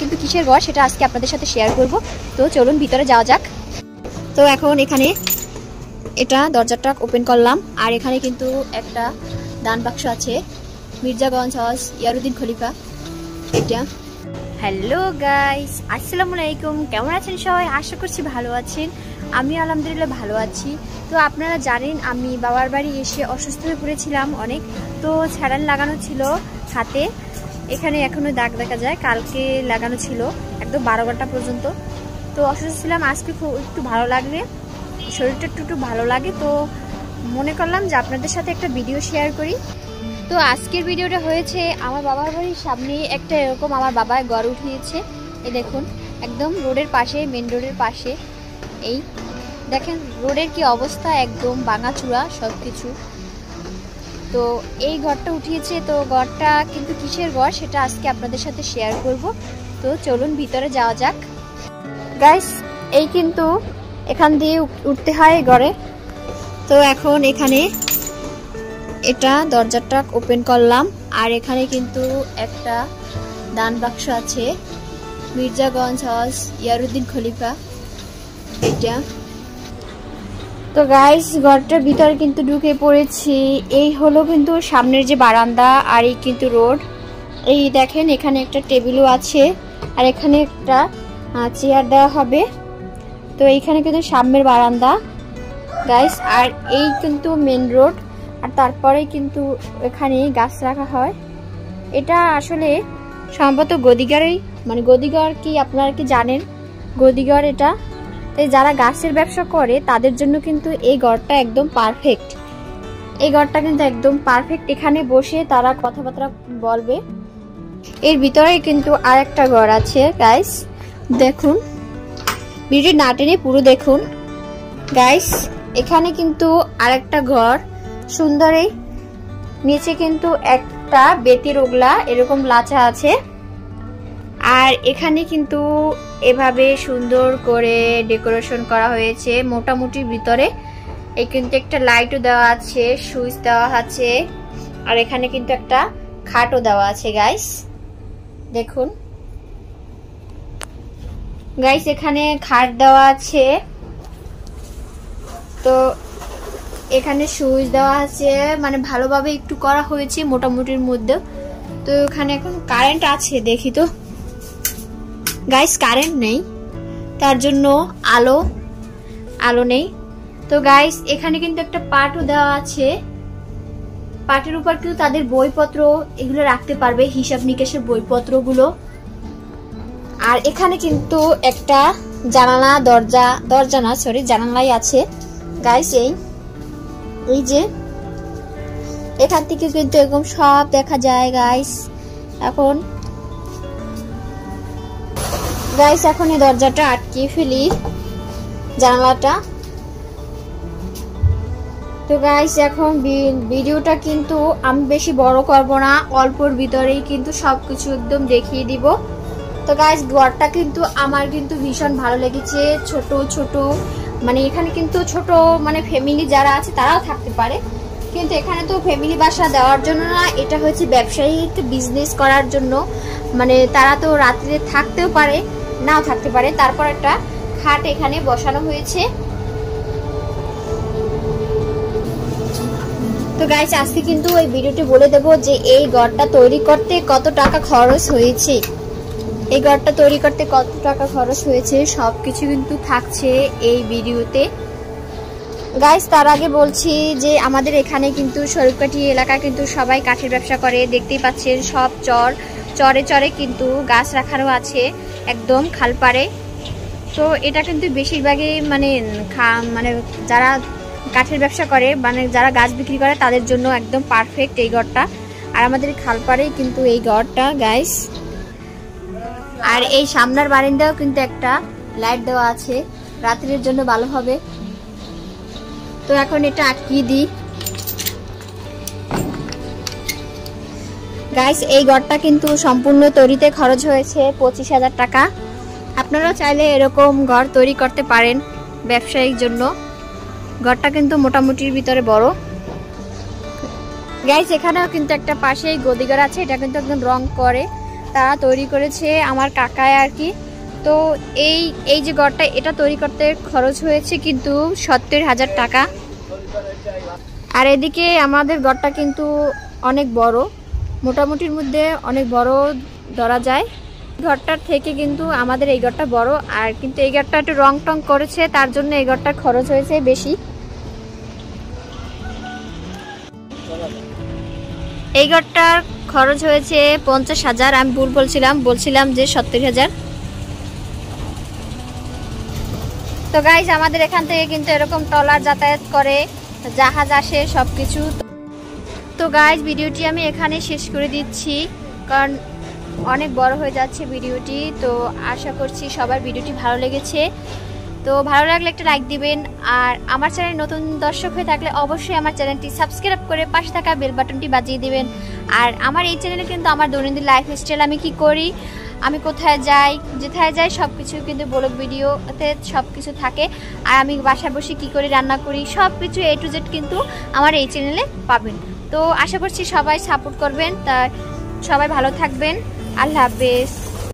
কিন্তু কিসের ঘর সেটা আজকে আপনাদের সাথে শেয়ার করব। তো চলুন ভিতরে যাওয়া যাক। তো এখন এখানে এটা দরজাটা ওপেন করলাম, আর এখানে কিন্তু একটা দান বাক্স আছে, মির্জাগঞ্জ হাউস, ইয়ারুদ্দিন খলিফা। এটা হ্যালো গাইস, আসসালামু আলাইকুম। কেমন আছেন সবাই? আশা করছি ভালো আছেন। আমি আলহামদুলিল্লাহ ভালো আছি। তো আপনারা জানেন আমি বাবার বাড়ি এসে অসুস্থ হয়ে পড়েছিলাম অনেক। তো স্যালাইন লাগানো ছিল হাতে, এখানে এখনো দাগ দেখা যায়, কালকে লাগানো ছিল একদম 12 ঘন্টা পর্যন্ত। তো অসুস্থ ছিলাম, আজকে খুব একটু ভালো লাগলে, শরীরটা একটু ভালো লাগে। তো মনে করলাম যে আপনাদের সাথে একটা ভিডিও শেয়ার করি। তো আজকের ভিডিওটা হয়েছে আমার বাবার বাড়ির সামনে একটা এরকম আমার বাবা ঘর উঠিয়েছে। এই দেখুন একদম রোডের পাশে, মেন রোডের পাশে। এই দেখেন রোডের কি অবস্থা, একদম ভাঙাচুরা সব কিছু। তো এই ঘরটা উঠিয়েছে। তো ঘরটা কিন্তু কিসের ঘর সেটা আজকে আপনাদের সাথে শেয়ার করব। তো চলুন ভিতরে যাওয়া যাক গাইস। এই কিন্তু এখান দিয়ে উঠতে হয় ঘরে। তো এখন এখানে এটা দরজাটা ওপেন করলাম, আর এখানে কিন্তু একটা দান বাক্স আছে, মির্জাগঞ্জ হাউস, ইয়ারুদ্দিন খলিফা। এটা তো গাইস ঘরটার ভিতরে কিন্তু ঢুকে পড়েছি। এই হলো কিন্তু সামনের যে বারান্দা, আর এই কিন্তু রোড। এই দেখেন এখানে একটা টেবিলও আছে, আর এখানে একটা চেয়ার দেওয়া হবে। তো এইখানে কিন্তু সামনের বারান্দা গাইস, আর এই কিন্তু মেন রোড। আর তারপরে কিন্তু এখানে গাছ রাখা হয়। এটা আসলে সম্ভবত গদিঘরেই, মানে গদিঘর কি আপনারা কি জানেন? গদিঘর এটা। তাই যারা গাছের ব্যবসা করে তাদের জন্য কিন্তু এই ঘরটা একদম পারফেক্ট। এই ঘরটা কিন্তু একদম পারফেক্ট, এখানে বসে তারা কথাবার্তা বলবে। এর ভিতরে কিন্তু আর একটা ঘর আছে গাইস, দেখুন ভিডিও না টেনে পুরো দেখুন গাইস। এখানে কিন্তু আর একটা ঘর সুন্দরই, নিচে কিন্তু একটা বেতির ওগলা এরকম লাচা আছে। আর এখানে কিন্তু এভাবে সুন্দর করে ডেকোরেশন করা হয়েছে মোটামুটি ভিতরে। এই কিন্তু একটা লাইটও দেওয়া আছে, সুইচ দেওয়া আছে, আর এখানে কিন্তু একটা খাটও দেওয়া আছে গাইস। দেখুন গাইস এখানে খাট দেওয়া আছে। তো এখানে সুইচ দেওয়া আছে, মানে ভালোভাবে একটু করা হয়েছে মোটামুটির মধ্যে। তো এখানে এখন কারেন্ট আছে, দেখি তো গাইস কারেন্ট নেই, তার জন্য আলো নেই। তো গাইস এখানে কিন্তু একটা পাটও দেওয়া আছে, পাটের উপর কিন্তু তাদের বইপত্র এগুলো রাখতে পারবে, হিসাব নিকেশের বইপত্রগুলো। আর এখানে কিন্তু একটা জানালাই আছে গাইস। এই যে এখান থেকে কিন্তু এরকম সব দেখা যায় গাইস। এখন গাইস এখন এই দরজাটা আটকিয়ে ফেলি, জানালাটা। তো গাইস এখন ভিডিওটা কিন্তু আমি বেশি বড় করব না, অল্পর ভিতরেই কিন্তু সবকিছু একদম দেখিয়ে দিব। তো গাইস ঘরটা কিন্তু আমার কিন্তু ভীষণ ভালো লেগেছে। ছোট মানে এখানে কিন্তু ছোট মানে ফ্যামিলি যারা আছে তারাও থাকতে পারে, কিন্তু এখানে তো ফ্যামিলি বাসা দেওয়ার জন্য না, এটা হচ্ছে ব্যবসায়িক বিজনেস করার জন্য। মানে তারা তো রাত্রে থাকতেও পারে, নাও থাকতে পারে। তারপর একটা খাট এখানে বসানো হয়েছে। তো গাইস আজকে কিন্তু এই ভিডিওটি বলে দেব যে এই ঘরটা তৈরি করতে কত টাকা খরচ হয়েছে, এই ঘরটা তৈরি করতে কত টাকা খরচ হয়েছে সবকিছু কিন্তু থাকছে এই ভিডিওতে গাইস। তার আগে বলছি যে আমাদের এখানে কিন্তু শরীফকাঠি এলাকা কিন্তু সবাই কাঠের ব্যবসা করে, দেখতেই পাচ্ছেন সব চরে কিন্তু গাছ রাখানো আছে একদম খালপাড়ে। তো এটা কিন্তু বেশিরভাগই মানে যারা কাঠের ব্যবসা করে, মানে যারা গাছ বিক্রি করে তাদের জন্য একদম পারফেক্ট এই ঘরটা। আর আমাদের খালপাড়েই কিন্তু এই ঘরটা গাইস। আর এই সামনের বারান্দাও কিন্তু একটা লাইট দেওয়া আছে, রাত্রির জন্য ভালো হবে। তো এখন এটা আটকিয়ে দিই গাইস। এই ঘরটা কিন্তু সম্পূর্ণ তৈরিতে খরচ হয়েছে 25,000 টাকা। আপনারাও চাইলে এরকম ঘর তৈরি করতে পারেন ব্যবসায়িক জন্য। ঘরটা কিন্তু মোটামুটির ভিতরে বড় গাইস। এখানেও কিন্তু একটা পাশেই গদিঘর আছে, এটা কিন্তু একদম রং করে তা তৈরি করেছে আমার কাকায় আর কি। তো এই যে ঘরটা এটা তৈরি করতে খরচ হয়েছে কিন্তু 70,000 টাকা। আর এদিকে আমাদের ঘরটা কিন্তু অনেক বড়, মোটামুটির মধ্যে অনেক বড় ধরা যায়। ঘরটার থেকে কিন্তু আমাদের এই ঘরটা বড়, আর কিন্তু এই ঘরটা একটু রং টং করেছে, তার জন্য এই ঘরটার খরচ হয়েছে বেশি। এই ঘরটার খরচ হয়েছে 50,000, আমি ভুল বলছিলাম যে 70,000। তো গাইস আমাদের এখান থেকে কিন্তু এরকম ট্রলার যাতায়াত করে, জাহাজ আসে সবকিছু। তো গাইস ভিডিওটি আমি এখানে শেষ করে দিচ্ছি, কারণ অনেক বড় হয়ে যাচ্ছে ভিডিওটি। তো আশা করছি সবার ভিডিওটি ভালো লেগেছে। তো ভালো লাগলে একটা লাইক দিবেন, আর আমার চ্যানেল নতুন দর্শক হয়ে থাকলে অবশ্যই আমার চ্যানেলটি সাবস্ক্রাইব করে পাশে থাকা বেল বাটনটি বাজিয়ে দিবেন। আর আমার এই চ্যানেলে কিন্তু আমার দৈনন্দিন লাইফস্টাইল, আমি কি করি, আমি কোথায় যাই, যেথায় যাই সব কিছু কিন্তু ব্লগ ভিডিওতে সব কিছু থাকে। আর আমি বাসায় বসে কী করি, রান্না করি, সব কিছু A to Z কিন্তু আমার এই চ্যানেলে পাবেন। তো আশা করছি সবাই সাপোর্ট করবেন। তা সবাই ভালো থাকবেন। আল্লাহ হাফেজ।